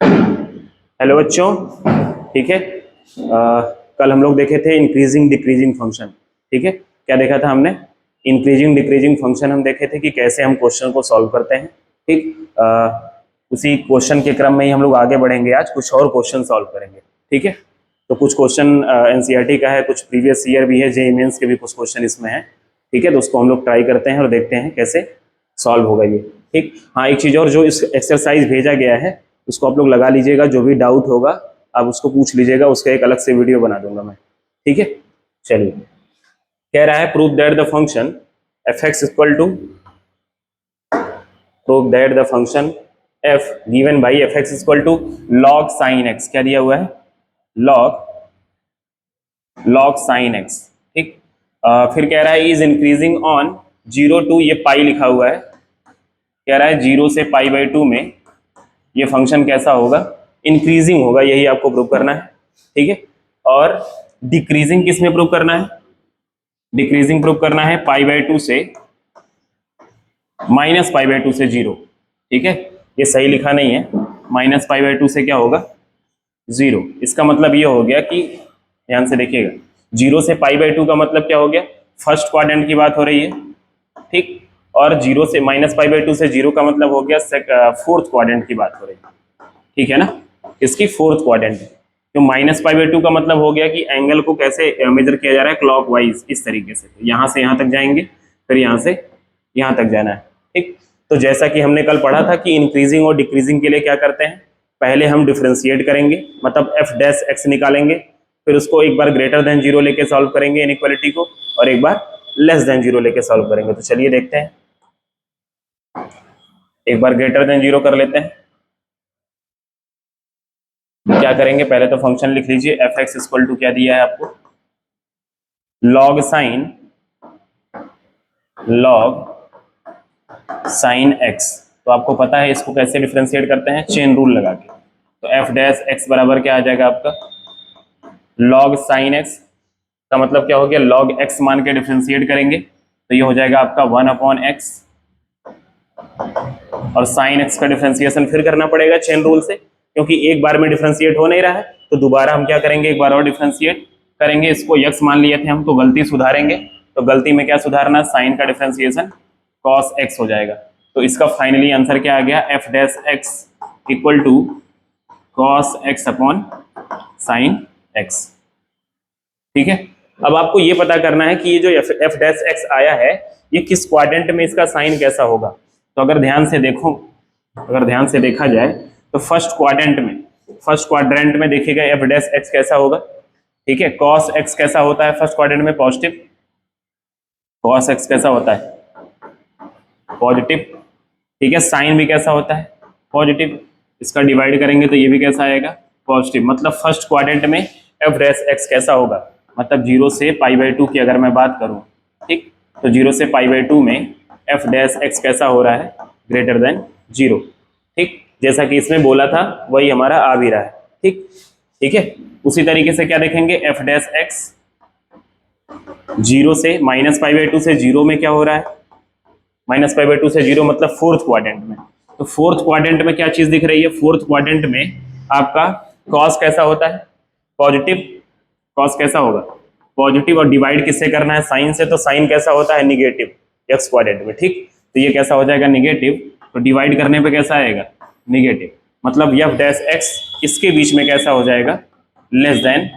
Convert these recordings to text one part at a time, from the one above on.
Hello बच्चों, ठीक है। कल हम लोग देखे थे इंक्रीजिंग डिक्रीजिंग फंक्शन। ठीक है, क्या देखा था हमने? इंक्रीजिंग डिक्रीजिंग फंक्शन हम देखे थे कि कैसे हम क्वेश्चन को सॉल्व करते हैं। ठीक, उसी क्वेश्चन के क्रम में ही हम लोग आगे बढ़ेंगे। आज कुछ और क्वेश्चन सॉल्व करेंगे। ठीक है, तो कुछ क्वेश्चन एनसीईआरटी का है, कुछ प्रीवियस ईयर भी है, जेईई मेंस के भी कुछ क्वेश्चन इसमें है। ठीक है, तो उसको हम लोग ट्राई करते हैं और देखते हैं कैसे सॉल्व होगा ये। ठीक, हाँ, एक चीज और, जो इस एक्सरसाइज भेजा गया है उसको आप लोग लगा लीजिएगा। जो भी डाउट होगा आप उसको पूछ लीजिएगा, उसका एक अलग से वीडियो बना दूंगा मैं। ठीक है, चलिए। कह रहा है prove that the function F X equal to, prove that the function F given by F X equal to log sine X. क्या दिया हुआ है? Log sine X. ठीक, फिर कह रहा है इज इंक्रीजिंग ऑन 0 to, ये पाई लिखा हुआ है। कह रहा है 0 से पाई बाई 2 में ये फंक्शन कैसा होगा? इंक्रीजिंग होगा, यही आपको प्रूव करना है। ठीक है, और डिक्रीजिंग किस में प्रूव करना है? डिक्रीजिंग प्रूव करना है पाई बाई 2 से माइनस पाई बाई 2 से 0। ठीक है, ये सही लिखा नहीं है। माइनस पाई बाई 2 से क्या होगा? 0। इसका मतलब ये हो गया कि, ध्यान से देखिएगा, 0 से पाई बाई 2 का मतलब क्या हो गया? फर्स्ट क्वाड्रेंट की बात हो रही है। ठीक, और 0 से माइनस पाई बाई 2 से 0 का मतलब हो गया फोर्थ क्वाड्रेंट की बात हो रही है। ठीक है ना, इसकी फोर्थ क्वाड्रेंट। तो माइनस पाई बाई 2 का मतलब हो गया कि एंगल को कैसे मेजर किया जा रहा है? क्लॉकवाइज, इस तरीके से। तो यहाँ से यहाँ तक जाएंगे, फिर यहाँ से यहाँ तक जाना है। ठीक, तो जैसा कि हमने कल पढ़ा था कि इंक्रीजिंग और डिक्रीजिंग के लिए क्या करते हैं? पहले हम डिफ्रेंशिएट करेंगे, मतलब एफ डैश एक्स निकालेंगे, फिर उसको एक बार ग्रेटर देन 0 लेके सॉल्व करेंगे इनइक्वालिटी को, और एक बार लेस देन 0 लेके सॉल्व करेंगे। तो चलिए देखते हैं, एक बार ग्रेटर देन 0 कर लेते हैं। क्या करेंगे? पहले तो फंक्शन लिख लीजिए, एफ एक्स इक्वल टू क्या दिया है आपको? Log sine x. तो आपको पता है इसको कैसे डिफरेंशिएट करते हैं? चेन रूल लगा के। तो एफ डैश एक्स बराबर क्या आ जाएगा आपका? लॉग साइन एक्स का मतलब क्या हो गया? लॉग एक्स मान के डिफरेंशिएट करेंगे तो ये हो जाएगा आपका 1/x, और साइन एक्स का डिफरेंशिएशन फिर करना पड़ेगा चेन रूल से, क्योंकि एक बार में डिफरेंशिएट हो नहीं रहा है। तो दोबारा हम क्या करेंगे? एक बार और डिफरेंशिएट करेंगे। इसको यक्स मान लिए थे हम, तो गलती सुधारेंगे। तो गलती में क्या सुधारना? साइन का डिफरेंशिएशन कॉस एक्स हो जाएगा। तो इसका फाइनली आंसर क्या आ गया? F dash X equal to cos X upon sine X. ठीक है, अब आपको ये पता करना है कि ये जो एफ डैश एक्स आया है ये किस क्वाड्रेंट में इसका साइन कैसा होगा। तो अगर ध्यान से देखा जाए तो फर्स्ट क्वाड्रेंट में देखिएगा एफ डैश एक्स कैसा होगा। ठीक है, कॉस एक्स कैसा होता है फर्स्ट क्वाड्रेंट में? पॉजिटिव। कॉस एक्स कैसा होता है? पॉजिटिव। ठीक है, साइन भी कैसा होता है? पॉजिटिव। इसका डिवाइड करेंगे तो ये भी कैसा आएगा? पॉजिटिव। मतलब फर्स्ट क्वाड्रेंट में एफ डैश एक्स कैसा होगा? मतलब 0 से पाई बाई 2 की अगर मैं बात करूं, ठीक, तो 0 से पाई बाई 2 में एफ डैश एक्स कैसा हो रहा है? Greater than 0। ठीक, जैसा कि इसमें बोला था वही हमारा आ भी रहा है। ठीक, ठीक है, उसी तरीके से क्या देखेंगे? एफ डैश एक्स 0 से माइनस पाई बाई 2 से 0 में क्या हो रहा है? माइनस पाई बाई 2 से 0 मतलब फोर्थ क्वाड्रेंट में। तो फोर्थ क्वाड्रेंट में क्या चीज दिख रही है? फोर्थ क्वाड्रेंट में आपका कॉस कैसा होता है? पॉजिटिव। कॉस कैसा होगा? पॉजिटिव। और डिवाइड किससे करना है? साइन से। तो साइन कैसा होता है? निगेटिव एक्स क्वाड्रेंट में। ठीक, तो ये कैसा हो जाएगा? निगेटिव। तो डिवाइड करने पे कैसा आएगा? निगेटिव। मतलब एफ डैश एक्स इसके बीच में कैसा हो जाएगा? Less than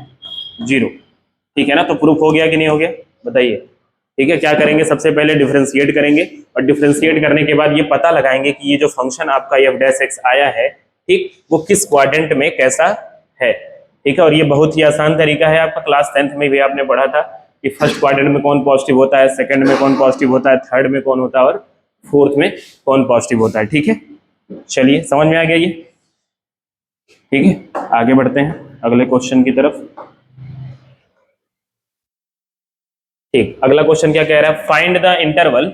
0। ठीक है ना, तो प्रूफ हो गया कि नहीं हो गया? बताइए। ठीक है, क्या करेंगे? सबसे पहले डिफरेंशिएट करेंगे, और डिफरेंशिएट करने के बाद ये पता लगाएंगे कि ये जो फंक्शन आपका एफ डैश एक्स आया है, ठीक, वो किस क्वाड्रेंट में कैसा है। ठीक है, और ये बहुत ही आसान तरीका है। आपका क्लास 10th में भी आपने पढ़ा था कि फर्स्ट क्वाड्रेंट में कौन पॉजिटिव होता है, सेकंड में कौन पॉजिटिव होता है, थर्ड में कौन होता है, और फोर्थ में कौन पॉजिटिव होता है। ठीक है, चलिए, समझ में आ गया ये? ठीक है, आगे बढ़ते हैं अगले क्वेश्चन की तरफ। ठीक, अगला क्वेश्चन क्या कह रहा है? Find the interval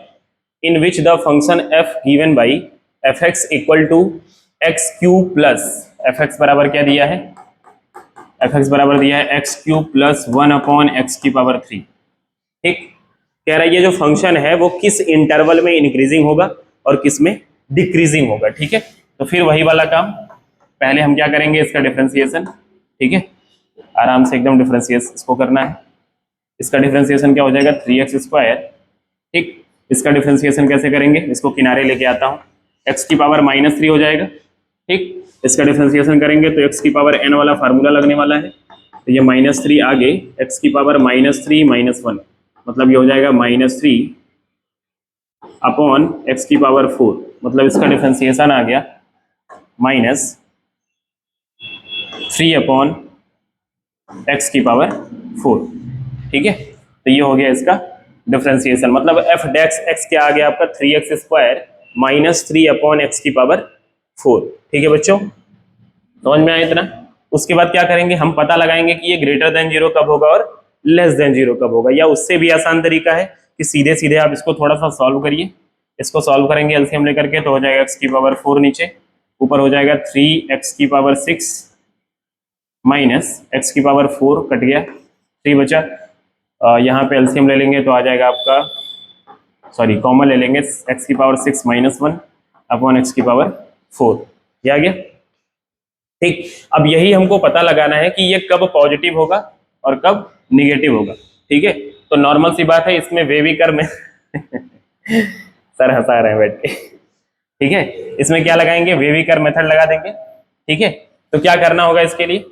in which the function F given by F X equal to X cube plus, F X बराबर क्या दिया है? एफ एक्स बराबर दिया है एक्स क्यूब प्लस 1/x⁻3। ठीक, कह रहा है ये जो फंक्शन है वो किस इंटरवल में इंक्रीजिंग होगा और किस में डिक्रीजिंग होगा। ठीक है, तो फिर वही वाला काम, पहले हम क्या करेंगे, इसका डिफरेंशिएशन, ठीक है, आराम से एकदम डिफरेंशिएशन इसको करना है। इसका डिफरेंशिएशन क्या हो जाएगा, 3x², ठीक। इसका डिफरेंशिएशन कैसे करेंगे, इसको किनारे लेके आता हूँ, x की पावर -3 हो जाएगा, ठीक। इसका डिफरेंशिएशन करेंगे तो x की पावर n वाला फार्मूला लगने वाला है, तो ये -3 आगे x की पावर -3 -1, मतलब ये हो जाएगा -3 अपॉन x की पावर 4, मतलब इसका डिफरेंशिएशन आ गया -3 अपॉन x की पावर 4, ठीक है। तो ये हो गया इसका डिफरेंशिएशन, मतलब f डैश x क्या आ गया आपका 3x² -3 अपॉन x की पावर 4, ठीक है बच्चों, समझ में आया इतना। उसके बाद क्या करेंगे, हम पता लगाएंगे कि ये ग्रेटर देन 0 कब होगा और लेस देन 0 कब होगा, या उससे भी आसान तरीका है कि सीधे सीधे आप इसको थोड़ा सा सॉल्व करिए। इसको सॉल्व करेंगे एलसीएम लेकर के, तो हो जाएगा x की पावर 4 नीचे, ऊपर हो जाएगा 3x की पावर 6 माइनस x की पावर 4 कट गया, 3 बचा। यहाँ पे एलसीएम ले लेंगे तो आ जाएगा आपका, सॉरी कॉमन ले लेंगे, x की पावर 6 -1 अपॉन x की पावर 4, ये आ गया, ठीक। अब यही हमको पता लगाना है कि ये कब पॉजिटिव होगा और कब निगेटिव होगा, ठीक है। तो नॉर्मल सी बात है, इसमें वेविकर में सर हंसा रहे हैं बैठ के, ठीक है। इसमें क्या लगाएंगे, वेविकर मेथड लगा देंगे, ठीक है। तो क्या करना होगा इसके लिए,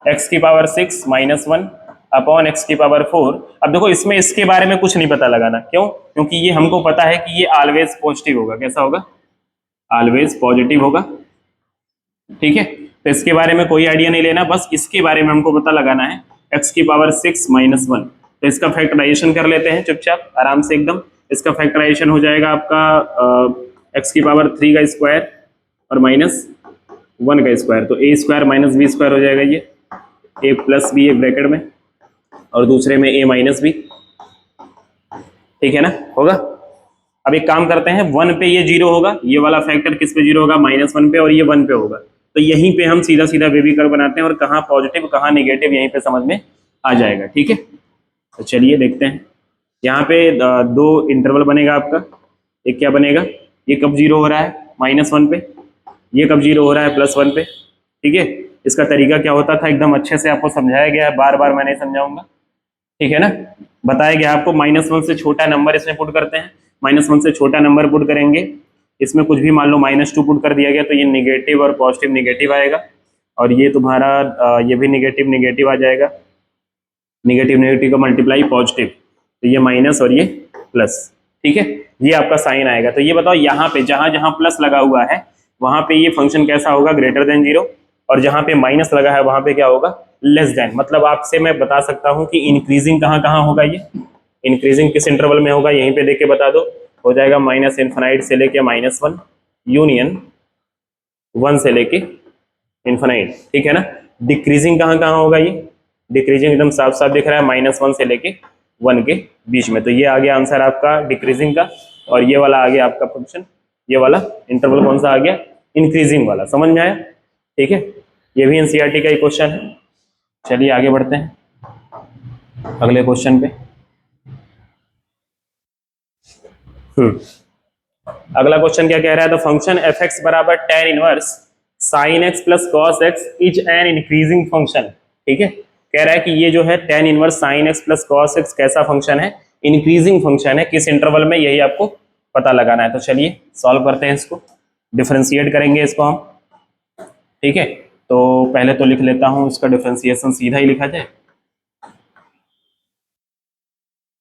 x की पावर 6 -1 अपॉन x की पावर 4। अब देखो इसमें इसके बारे में कुछ नहीं पता लगाना, क्यों, क्योंकि ये हमको पता है कि ये ऑलवेज पॉजिटिव होगा, कैसा होगा, ऑलवेज पॉजिटिव होगा, ठीक है। तो इसके बारे में कोई आइडिया नहीं लेना, बस इसके बारे में हमको पता लगाना है, x की पावर 6 -1। तो इसका फैक्टराइजेशन कर लेते हैं चुपचाप आराम से एकदम। इसका फैक्टराइजेशन हो जाएगा आपका x की पावर 3 का स्क्वायर और -1 का स्क्वायर, तो a² - b² हो जाएगा, ये a प्लस b एक ब्रैकेट में और दूसरे में a माइनस b, ठीक है ना, होगा। अब एक काम करते हैं, 1 पे ये 0 होगा, ये वाला फैक्टर किस पे 0 होगा, -1 पे, और ये 1 पे होगा, तो यहीं पे हम सीधा सीधा वेविकर बनाते हैं और कहाँ पॉजिटिव कहाँ निगेटिव यहीं पे समझ में आ जाएगा, ठीक है। तो चलिए देखते हैं, यहाँ पे 2 इंटरवल बनेगा आपका, एक क्या बनेगा, ये कब 0 हो रहा है -1 पे, ये कब 0 हो रहा है +1 पे, ठीक है। इसका तरीका क्या होता था एकदम अच्छे से आपको समझाया गया है, बार बार मैं नहीं समझाऊंगा, ठीक है ना। बताया गया आपको, -1 से छोटा नंबर इसमें पुट करते हैं, -1 से छोटा नंबर पुट करेंगे, इसमें कुछ भी मान लो -2 पुट कर दिया गया तो ये निगेटिव और पॉजिटिव निगेटिव आएगा, और ये तुम्हारा ये भी निगेटिव निगेटिव आ जाएगा, निगेटिव निगेटिव का मल्टीप्लाई पॉजिटिव, तो ये माइनस और ये प्लस, ठीक है। ये आपका साइन आएगा। तो ये बताओ यहाँ पे जहां जहां प्लस लगा हुआ है वहां पे ये फंक्शन कैसा होगा, ग्रेटर देन 0, और जहां पे माइनस लगा है वहां पे क्या होगा, लेस देन। मतलब आपसे मैं बता सकता हूं कि इंक्रीजिंग कहाँ कहाँ होगा, ये इंक्रीजिंग किस इंटरवल में होगा, यहीं पे देख के बता दो, हो जाएगा -∞ से लेके -1 यूनियन 1 से लेके इन्फिनाइट, ठीक है ना। डिक्रीजिंग कहाँ कहाँ होगा, ये डिक्रीजिंग एकदम साफ साफ दिख रहा है, -1 से लेके 1 के बीच में, तो ये आ गया आंसर आपका डिक्रीजिंग का, और ये वाला आ गया आपका फंक्शन, ये वाला इंटरवल कौन सा आ गया, इंक्रीजिंग वाला, समझ में आया, ठीक है। ये भी एनसीईआरटी का ही क्वेश्चन है। चलिए आगे बढ़ते हैं अगले क्वेश्चन पे। अगला क्वेश्चन क्या कह रहा है, द फंक्शन f(x) बराबर tan inverse sin x plus cos x is an increasing function, ठीक है। कह रहा है कि ये जो है tan inverse sin x plus cos x कैसा फंक्शन है, इंक्रीजिंग फंक्शन है, किस इंटरवल में, यही आपको पता लगाना है। तो चलिए सॉल्व करते हैं, इसको डिफरेंशिएट करेंगे इसको हम, ठीक है। तो पहले तो लिख लेता हूं, इसका डिफरेंशिएशन सीधा ही लिखा जाए,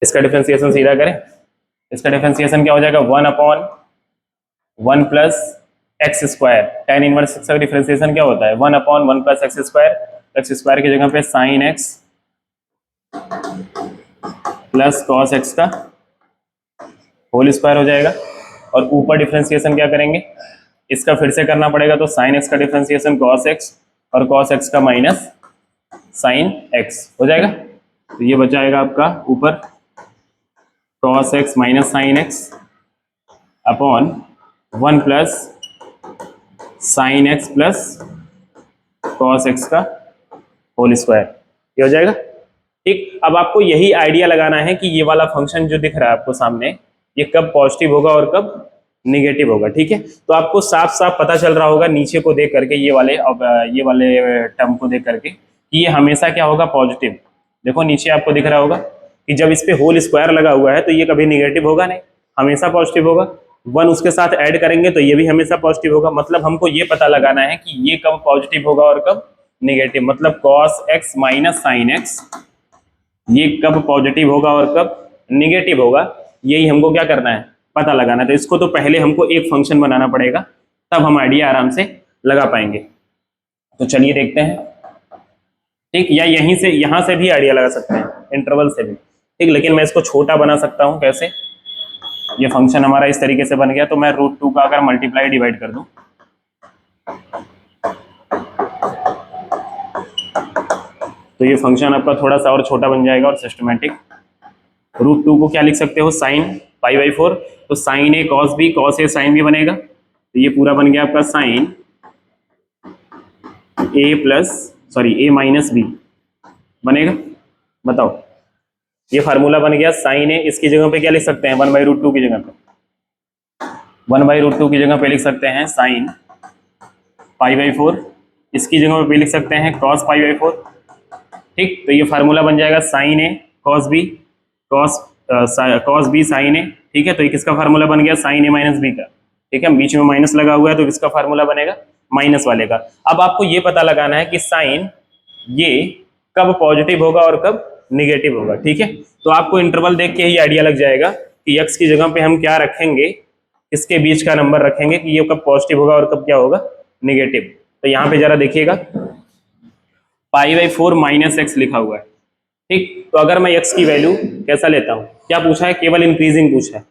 इसका डिफरेंशिएशन सीधा करें, इसका डिफरेंशिएशन क्या हो जाएगा, 1/1 plus x², tan inverse x का डिफरेंशिएशन क्या होता है, 1/1 प्लस x² की जगह पे sin x plus cos x का होल स्क्वायर हो जाएगा, और ऊपर डिफरेंशिएशन क्या करेंगे, इसका फिर से करना पड़ेगा, तो sin x का डिफरेंशिएशन cos x और cos x का माइनस sin x हो जाएगा। तो ये बचाएगा आपका ऊपर cos x minus sin x upon 1 plus sin x plus cos x का होल स्क्वायर, ये हो जाएगा, ठीक। अब आपको यही आइडिया लगाना है कि ये वाला फंक्शन जो दिख रहा है आपको सामने, ये कब पॉजिटिव होगा और कब निगेटिव होगा। ठीक है, तो आपको साफ साफ पता चल रहा होगा नीचे को देख करके, ये वाले टर्म को देख करके कि ये हमेशा क्या होगा, पॉजिटिव। देखो नीचे आपको दिख रहा होगा कि जब इस पे होल स्क्वायर लगा हुआ है तो ये कभी निगेटिव होगा नहीं, हमेशा पॉजिटिव होगा। 1 उसके साथ ऐड करेंगे तो ये भी हमेशा पॉजिटिव होगा। मतलब हमको ये पता लगाना है कि ये कब पॉजिटिव होगा और कब निगेटिव। मतलब cos x minus sine x ये कब पॉजिटिव होगा और कब निगेटिव होगा, यही हमको क्या करना है, पता लगाना है। तो इसको तो पहले हमको एक फंक्शन बनाना पड़ेगा, तब हम आइडिया आराम से लगा पाएंगे। तो चलिए देखते हैं। ठीक, या यहाँ से भी आइडिया लगा सकते हैं, इंटरवल से भी। ठीक, लेकिन मैं इसको छोटा बना सकता हूँ। कैसे? ये फंक्शन हमारा इस तरीके से बन गया, तो मैं √2 का अगर मल्टीप्लाई डिवाइड कर दूं तो ये फंक्शन आपका थोड़ा सा और छोटा बन जाएगा और सिस्टमेटिक। √2 को क्या लिख सकते हो, साइन π/4, तो sign A cos B, cos A sine B बनेगा। तो ये पूरा बन गया आपका साइन ए माइनस बी बनेगा। बताओ, ये फार्मूला बन गया साइन ए। इसकी जगह पे क्या लिख सकते हैं, 1/√2 की जगह पे 1/√2 की जगह पे लिख सकते हैं साइन π/4। इसकी जगह पे लिख सकते हैं कॉस π/4। ठीक, तो ये फार्मूला बन जाएगा sine A cos B, cos B sine A. ठीक है, तो ये किसका फार्मूला बन गया, साइन ए माइनस बी का। ठीक है, बीच में माइनस लगा हुआ है तो किसका फार्मूला बनेगा, माइनस वाले का। अब आपको ये पता लगाना है कि साइन ये कब पॉजिटिव होगा और कब निगेटिव होगा। ठीक है, तो आपको इंटरवल देख के ही आइडिया लग जाएगा कि x की जगह पे हम क्या रखेंगे, इसके बीच का नंबर रखेंगे कि ये कब पॉजिटिव होगा और कब क्या होगा, निगेटिव। तो यहाँ पे जरा देखिएगा, π/4 माइनस एक्स लिखा हुआ है। ठीक, तो अगर मैं x की वैल्यू कैसा लेता हूँ, क्या पूछा है, केवल इंक्रीजिंग पूछा है।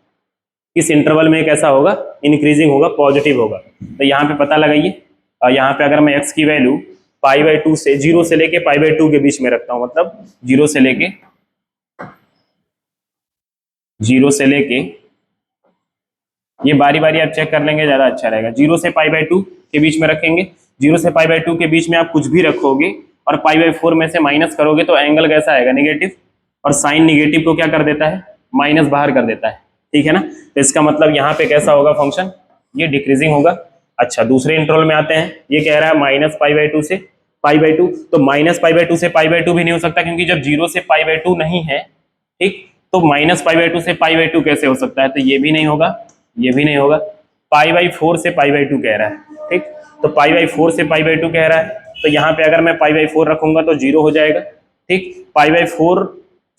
इस इंटरवल में कैसा होगा, इंक्रीजिंग होगा, पॉजिटिव होगा। तो यहाँ पे पता लगाइए, और यहाँ पे अगर मैं x की वैल्यू π/2 से 0 से लेके π/2 के बीच में रखता हूँ, मतलब 0 से लेके ये बारी बारी आप चेक कर लेंगे, ज्यादा अच्छा रहेगा। 0 से π/2 के बीच में रखेंगे। 0 से π/2 के बीच में आप कुछ भी रखोगे और π/4 में से माइनस करोगे तो एंगल कैसा आएगा, निगेटिव। और साइन निगेटिव को क्या कर देता है, माइनस बाहर कर देता है। ठीक है ना, तो इसका मतलब यहाँ पे कैसा होगा फंक्शन, ये डिक्रीजिंग होगा। अच्छा, दूसरे इंटरवल में आते हैं। ये कह रहा है माइनस π/2 से π/2, तो माइनस π/2 से π/2 भी नहीं हो सकता, क्योंकि जब 0 से π/2 नहीं है, ठीक, तो माइनस π/2 से π/2 कैसे हो सकता है, तो ये भी नहीं होगा, ये भी नहीं होगा। π/4 से π/2 कह रहा है। ठीक, तो π/4 से π/2 कह रहा है, तो यहाँ पे अगर मैं π/4 रखूंगा तो 0 हो जाएगा। ठीक, π/4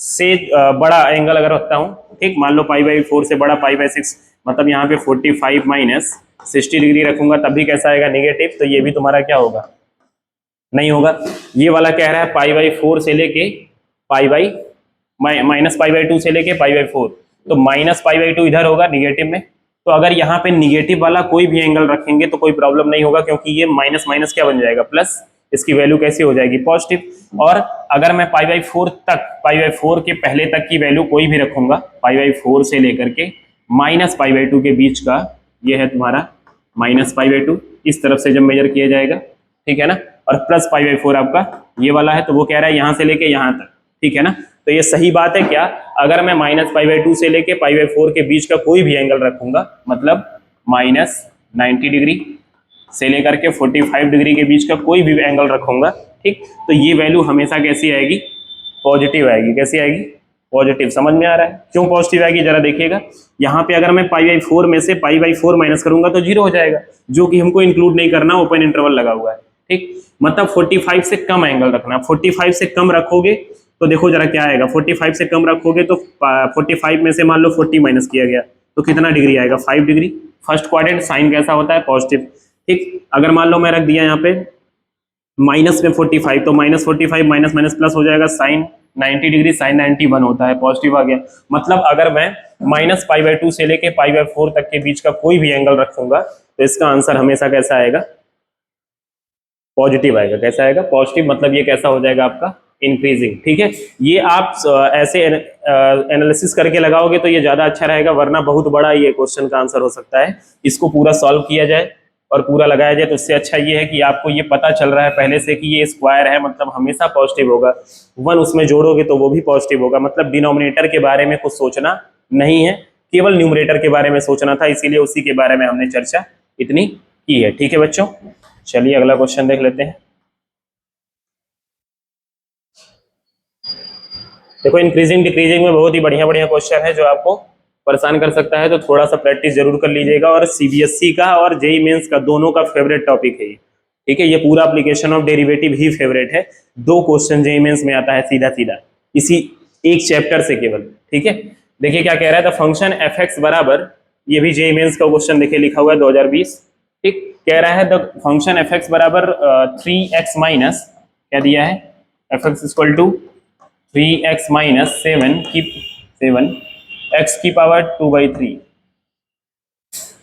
से बड़ा एंगल अगर रखता हूँ, ठीक, मान लो π/4 से बड़ा π/6, मतलब यहाँ पे 45 माइनस 60 डिग्री रखूंगा तब भी कैसा आएगा, निगेटिव। तो ये भी तुम्हारा क्या होगा, नहीं होगा। ये वाला कह रहा है π/4 से लेके माइनस π/2 से लेके π/4, तो माइनस π/2 इधर होगा निगेटिव में। तो अगर यहाँ पे निगेटिव वाला कोई भी एंगल रखेंगे तो कोई प्रॉब्लम नहीं होगा, क्योंकि ये माइनस माइनस क्या बन जाएगा, प्लस। इसकी वैल्यू कैसी हो जाएगी, पॉजिटिव। और अगर मैं π/4 के पहले तक की वैल्यू कोई भी रखूंगा, π/4 से लेकर के माइनस π/2 के बीच का, ये है तुम्हारा माइनस π/2, इस तरफ से जब मेजर किया जाएगा, ठीक है ना, और प्लस π/4 आपका ये वाला है, तो वो कह रहा है यहाँ से लेके यहाँ तक। ठीक है ना, तो ये सही बात है क्या, अगर मैं माइनस π/2 से लेके π/4 के बीच का कोई भी एंगल रखूंगा, मतलब माइनस 90 डिग्री से लेकर के 45 डिग्री के बीच का कोई भी एंगल रखूंगा, ठीक, तो ये वैल्यू हमेशा कैसी आएगी, पॉजिटिव आएगी। कैसी आएगी, पॉजिटिव। समझ में आ रहा है क्यों पॉजिटिव आएगी, जरा देखिएगा। यहाँ पे अगर मैं π/4 में से π/4 माइनस करूंगा तो 0 हो जाएगा, जो कि हमको इंक्लूड नहीं करना, ओपन इंटरवल लगा हुआ है। ठीक, मतलब 45 से कम एंगल रखना। 45 से कम रखोगे तो देखो जरा क्या आएगा, 45 से कम रखोगे तो 45 में से मान लो 40 माइनस किया गया तो कितना डिग्री आएगा, 5 डिग्री। फर्स्ट क्वाड्रेंट साइन कैसा होता है, पॉजिटिव। ठीक, अगर मान लो मैं रख दिया यहाँ पे माइनस में 45, तो माइनस 45 माइनस माइनस प्लस हो जाएगा, साइन 90 डिग्री, साइन 91 होता है, पॉजिटिव आ गया। मतलब अगर मैं माइनस π/2 से लेके π/4 तक के बीच का कोई भी एंगल रखूंगा तो इसका आंसर हमेशा कैसा आएगा, पॉजिटिव आएगा। कैसा आएगा, पॉजिटिव। मतलब ये कैसा हो जाएगा आपका, इंक्रीजिंग। ठीक है, ये आप ऐसे एनालिसिस करके लगाओगे तो ये ज्यादा अच्छा रहेगा, वरना बहुत बड़ा ये क्वेश्चन का आंसर हो सकता है। इसको पूरा सॉल्व किया जाए और पूरा लगाया जाए तो इससे अच्छा ये है कि आपको ये पता चल रहा है पहले से कि ये स्क्वायर है, मतलब हमेशा पॉजिटिव होगा। 1 उसमें जोड़ोगे तो वो भी पॉजिटिव होगा, मतलब डिनोमिनेटर के बारे में कुछ सोचना नहीं है। केवल न्यूमरेटर के बारे में सोचना था, इसीलिए उसी के बारे में हमने चर्चा इतनी की है। ठीक है बच्चों, चलिए अगला क्वेश्चन देख लेते हैं। देखो इंक्रीजिंग डिक्रीजिंग में बहुत ही बढ़िया बढ़िया क्वेश्चन है जो आपको परेशान कर सकता है, तो थोड़ा सा प्रैक्टिस जरूर कर लीजिएगा। और सीबीएसई का और जेई मेंस का दोनों का फेवरेट टॉपिक है ये। ठीक है, ये पूरा application of derivative he favourite है। 2 क्वेश्चन जेई मेंस में आता है सीधा सीधा इसी एक चैप्टर से केवल। ठीक है, देखिए क्या कह रहा है, द फंक्शन एफ एक्स बराबर, ये भी जेई मेंस का क्वेश्चन देखिए लिखा हुआ है 2020। ठीक, कह रहा है द फंक्शन एफ एक्स बराबर 3x माइनस, क्या दिया है, F X equal to 3x minus 7 x की पावर 2/3।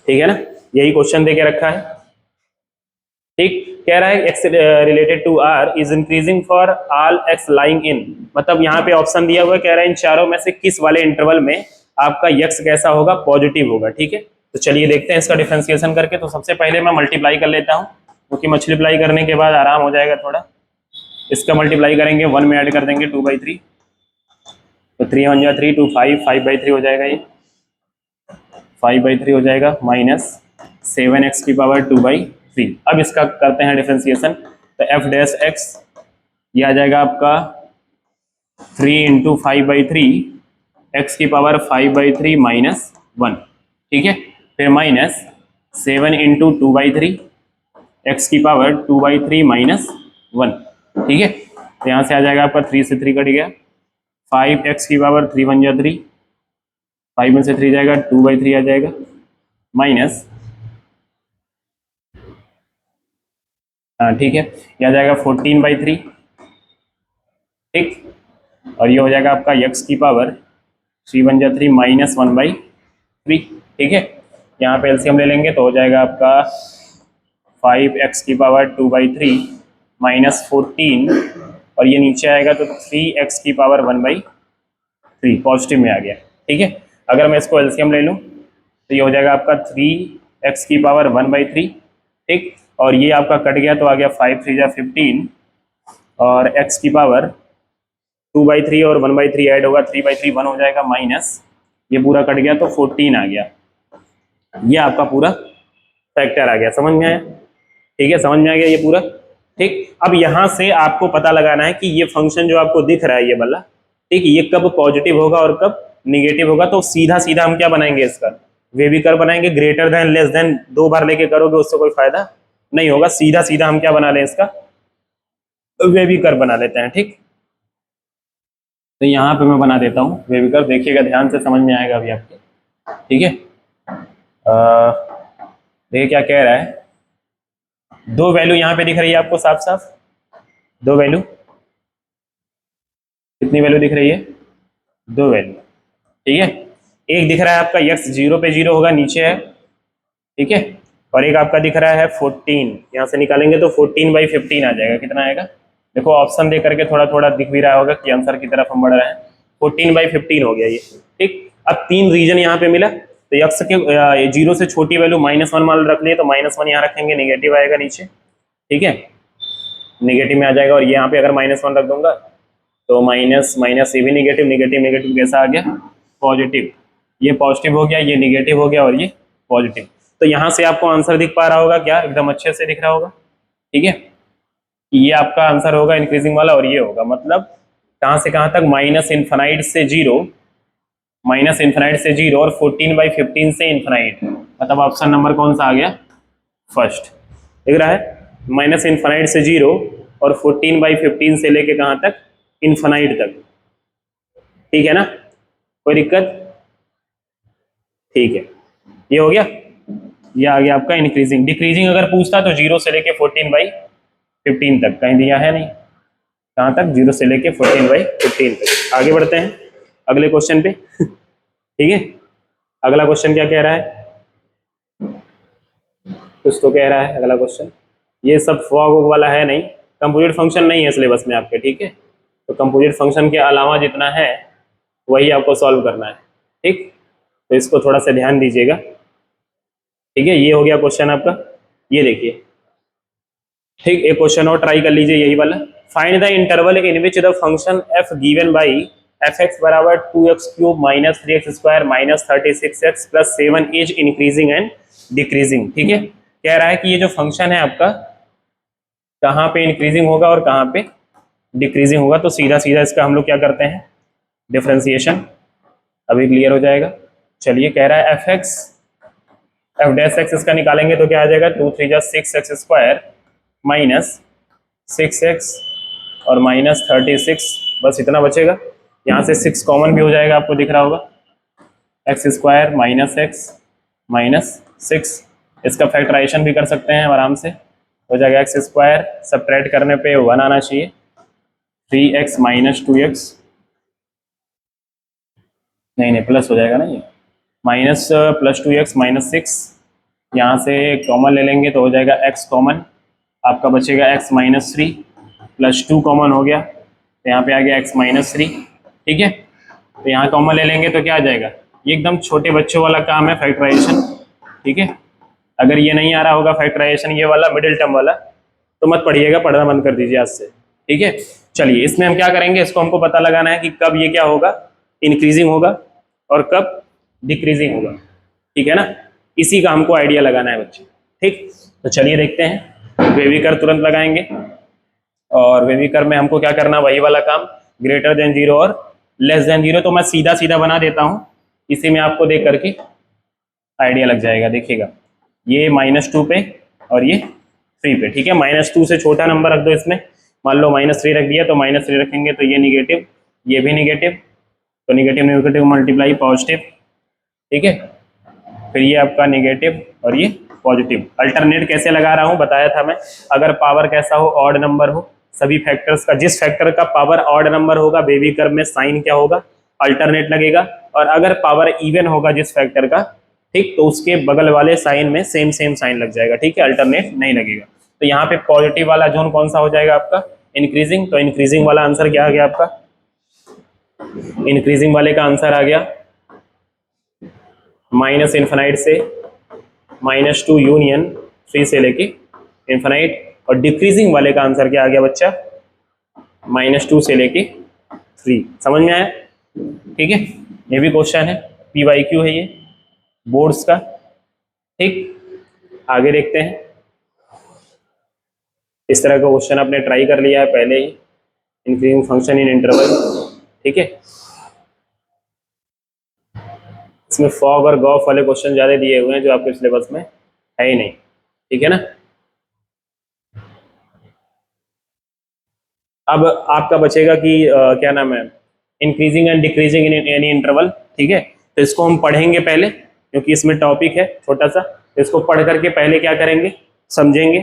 ठीक है ना, यही क्वेश्चन देके रखा है। ठीक, कह रहा है x related to r is increasing for all x lying in, मतलब यहाँ पे ऑप्शन दिया हुआ है, कह रहा है इन चारों में से किस वाले इंटरवल में आपका x कैसा होगा, पॉजिटिव होगा। ठीक है, तो चलिए देखते हैं इसका डिफरेंशिएशन करके। तो सबसे पहले मैं मल्टीप्लाई कर लेता हूँ, क्योंकि मल्टीप्लाई करने के बाद आराम हो जाएगा थोड़ा। इसका मल्टीप्लाई करेंगे 1 में ऐड कर देंगे 2/3, तो 3 1 जा 3, 2 5, 5/3 हो जाएगा, ये 5/3 हो जाएगा, माइनस 7x की पावर 2/3। अब इसका करते हैं डिफरेंशिएशन, तो f डैश x ये आ जाएगा आपका 3 इंटू 5/3 x की पावर 5/3 माइनस 1। ठीक है, फिर माइनस 7 इंटू 2/3 x की पावर 2/3 माइनस 1। ठीक है, तो यहाँ से आ जाएगा आपका 3 से 3 कट गया, 5x की पावर 3 1 जा 3, 5 में से 3 जाएगा 2/3 आ जाएगा, माइनस, हाँ ठीक है, यह आ जाएगा 14/3। ठीक, और ये हो जाएगा आपका x की पावर 3 1 जा 3 माइनस 1/3। ठीक है, यहाँ पे एलसीएम ले लेंगे तो हो जाएगा आपका 5x की पावर 2/3 माइनस 14, और ये नीचे आएगा तो 3x की पावर 1/3, पॉजिटिव में आ गया। ठीक है, अगर मैं इसको एलसीएम ले लूँ तो ये हो जाएगा आपका 3x की पावर 1/3। ठीक, और ये आपका कट गया तो आ गया 5 3 जा 15, और x की पावर 2/3 और 1/3 ऐड होगा, 3/3 1 हो जाएगा, माइनस ये पूरा कट गया तो 14 आ गया। ये आपका पूरा फैक्टर आ गया, समझ में आया? ठीक है, समझ में आ गया ये पूरा। ठीक, अब यहाँ से आपको पता लगाना है कि ये फंक्शन जो आपको दिख रहा है ये वाला, ठीक, ये कब पॉजिटिव होगा और कब निगेटिव होगा। तो सीधा सीधा हम क्या बनाएंगे, इसका वेवी कर्व बनाएंगे। ग्रेटर देन लेस देन 2 बार लेके करोगे उससे कोई फायदा नहीं होगा, सीधा सीधा हम क्या बना लें, इसका वेवी कर्व बना लेते हैं। ठीक, तो यहाँ पे मैं बना देता हूँ वेवी कर्व, देखिएगा ध्यान से, समझ में आएगा अभी आपके। ठीक है, देखिए क्या कह रहा है, 2 वैल्यू यहाँ पे दिख रही है आपको साफ साफ, 2 वैल्यू, कितनी वैल्यू दिख रही है, 2 वैल्यू। ठीक है, एक दिख रहा है आपका x 0 पे 0 होगा, नीचे है। ठीक है, और एक आपका दिख रहा है 14, यहाँ से निकालेंगे तो 14/15 आ जाएगा। कितना आएगा, देखो ऑप्शन दे करके थोड़ा थोड़ा दिख भी रहा होगा कि आंसर की तरफ हम बढ़ रहे हैं। 14/15 हो गया ये। ठीक, अब 3 रीजन यहाँ पे मिला, तो x के 0 से छोटी वैल्यू -1 मान रख लिए, तो -1 यहाँ रखेंगे, निगेटिव आएगा नीचे। ठीक है, निगेटिव में आ जाएगा, और ये यहाँ पे अगर -1 रख दूंगा तो माइनस माइनस, ये भी निगेटिव, निगेटिव निगेटिव कैसा आ गया, पॉजिटिव। ये पॉजिटिव हो गया, ये निगेटिव हो गया, और ये पॉजिटिव। तो यहाँ से आपको आंसर दिख पा रहा होगा क्या, एकदम अच्छे से दिख रहा होगा। ठीक है, ये आपका आंसर होगा इंक्रीजिंग वाला, और ये होगा मतलब कहाँ से कहाँ तक, माइनस इन्फिनाइट से 0, माइनस इन्फिनाइट से 0, और 14/15 से इन्फिनाइट, मतलब ऑप्शन नंबर कौन सा आ गया, फर्स्ट। दिख रहा है, माइनस इन्फिनाइट से 0 और 14/15 से लेके कहाँ तक, इन्फिनाइट तक। ठीक है ना, कोई दिक्कत? ठीक है, ये हो गया, ये आ गया आपका इंक्रीजिंग। डिक्रीजिंग अगर पूछता तो 0 से लेके 14/15 तक, कहीं दिया है नहीं, कहाँ तक, 0 से लेके 14/15 तक। आगे बढ़ते हैं अगले क्वेश्चन पे। ठीक है, अगला क्वेश्चन क्या कह रहा है, कुछ तो कह रहा है अगला क्वेश्चन। ये सब फॉग वाला है नहीं, कंपोजिट फंक्शन नहीं है सिलेबस में आपके। ठीक है, तो कंपोजिट फंक्शन के अलावा जितना है वही आपको सॉल्व करना है। ठीक, तो इसको थोड़ा सा ध्यान दीजिएगा। ठीक है, ये हो गया क्वेश्चन आपका, ये देखिए। ठीक, एक क्वेश्चन और ट्राई कर लीजिए, यही वाला। Find the interval in which the function f given by F X बराबर 2x³ minus 3x² minus 36x plus 7 is increasing and decreasing. ठीक है, कह रहा है कि ये जो फंक्शन है आपका कहाँ पे इंक्रीजिंग होगा और कहाँ पे डिक्रीजिंग होगा। तो सीधा सीधा इसका हम लोग क्या करते हैं, डिफरेंशिएशन अभी क्लियर हो जाएगा। चलिए, कह रहा है एफ डैश एक्स इसका निकालेंगे तो क्या आ जाएगा, 2 3 6x² माइनस 6x और माइनस 36, बस इतना बचेगा। यहाँ से 6 कॉमन भी हो जाएगा, आपको दिख रहा होगा, x² माइनस x माइनस 6, इसका फैक्टराइजेशन भी कर सकते हैं आराम से, हो जाएगा x², सब्ट्रैक्ट करने पे 1 आना चाहिए, 3x माइनस 2x, नहीं प्लस हो जाएगा ना ये, माइनस प्लस 2x माइनस 6, यहाँ से कॉमन ले लेंगे तो हो जाएगा x कॉमन, आपका बचेगा x माइनस 3 प्लस 2 कॉमन हो गया, तो यहाँ पे आ गया x माइनस 3। ठीक है, तो यहाँ कॉमन ले लेंगे तो क्या आ जाएगा, ये एकदम छोटे बच्चों वाला काम है फैक्टराइजेशन। ठीक है, अगर ये नहीं आ रहा होगा फैक्टराइजेशन ये वाला मिडिल टर्म वाला तो मत पढ़िएगा, पढ़ना बंद कर दीजिए आज से। ठीक है, चलिए इसमें हम क्या करेंगे, इसको हमको पता लगाना है कि कब ये क्या होगा, इंक्रीजिंग होगा और कब डिक्रीजिंग होगा। ठीक है ना, इसी का हमको आइडिया लगाना है बच्चे। ठीक, तो चलिए देखते हैं, वेविकर तुरंत लगाएंगे और वेविकर में हमको क्या करना, वही वाला काम, ग्रेटर देन 0 और लेस देन 0। तो मैं सीधा सीधा बना देता हूँ, इसी में आपको देख करके आइडिया लग जाएगा। देखिएगा, ये -2 पे और ये 3 पे। ठीक है, -2 से छोटा नंबर रख दो इसमें, मान लो -3 रख दिया तो -3 रखेंगे तो ये निगेटिव, ये भी निगेटिव, तो निगेटिव निगेटिव मल्टीप्लाई पॉजिटिव। ठीक है, फिर ये आपका निगेटिव और ये पॉजिटिव। अल्टरनेट कैसे लगा रहा हूँ बताया था मैं, अगर पावर कैसा हो, ऑड नंबर हो, सभी फैक्टर्स का, जिस फैक्टर का पावर ऑड नंबर होगा बेबी कर्व में साइन क्या होगा, अल्टरनेट लगेगा। और अगर पावर इवन होगा जिस फैक्टर का, ठीक, तो उसके बगल वाले साइन में सेम साइन लग जाएगा। ठीक है, अल्टरनेट नहीं लगेगा। तो यहाँ पे पॉजिटिव वाला जोन कौन सा हो जाएगा आपका, इंक्रीजिंग। तो इंक्रीजिंग वाला आंसर क्या आ गया आपका, इंक्रीजिंग वाले का आंसर आ गया माइनस इन्फिनाइट से -2 यूनियन 3 से लेके इन्फिनाइट, और डिक्रीजिंग वाले का आंसर क्या आ गया बच्चा, -2 से लेके 3। समझ में आया? ठीक है, ये भी क्वेश्चन है, PYQ है ये बोर्ड्स का। ठीक, आगे देखते हैं। इस तरह का क्वेश्चन आपने ट्राई कर लिया है पहले ही, इंक्रीजिंग फंक्शन इन इंटरवल। ठीक है, इसमें फॉग और गॉफ वाले क्वेश्चन ज्यादा दिए हुए हैं जो आपके सिलेबस में है ही नहीं। ठीक है ना, अब आपका बचेगा कि क्या नाम है, increasing and decreasing in any interval. ठीक है, तो इसको हम पढ़ेंगे पहले क्योंकि इसमें टॉपिक है छोटा सा, तो इसको पढ़ करके पहले क्या करेंगे, समझेंगे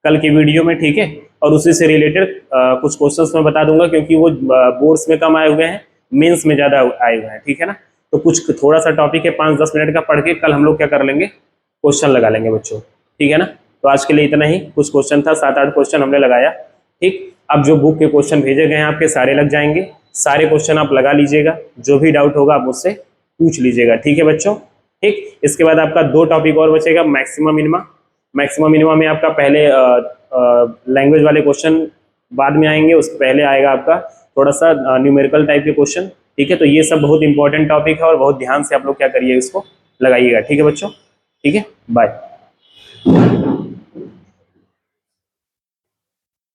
कल की वीडियो में। ठीक है, और उसी से रिलेटेड कुछ क्वेश्चंस मैं बता दूंगा क्योंकि वो बोर्ड्स में कम आए हुए हैं, मेंस में ज्यादा आए हुए हैं। ठीक है ना, तो कुछ थोड़ा सा टॉपिक है 5-10 मिनट का, पढ़ के कल हम लोग क्या कर लेंगे, क्वेश्चन लगा लेंगे बच्चों। ठीक है ना, तो आज के लिए इतना ही, कुछ क्वेश्चन था, 7-8 क्वेश्चन हमने लगाया। ठीक, अब जो बुक के क्वेश्चन भेजे गए हैं आपके सारे लग जाएंगे, सारे क्वेश्चन आप लगा लीजिएगा, जो भी डाउट होगा आप मुझसे पूछ लीजिएगा। ठीक है बच्चों। ठीक, इसके बाद आपका 2 टॉपिक और बचेगा, मैक्सिमम मिनिमा। मैक्सिमम मिनिमा में आपका पहले लैंग्वेज वाले क्वेश्चन बाद में आएंगे, उस पहले आएगा आपका थोड़ा सा न्यूमेरिकल टाइप के क्वेश्चन। ठीक है, तो ये सब बहुत इंपॉर्टेंट टॉपिक है और बहुत ध्यान से आप लोग क्या करिए, इसको लगाइएगा। ठीक है बच्चों, ठीक है, बाय।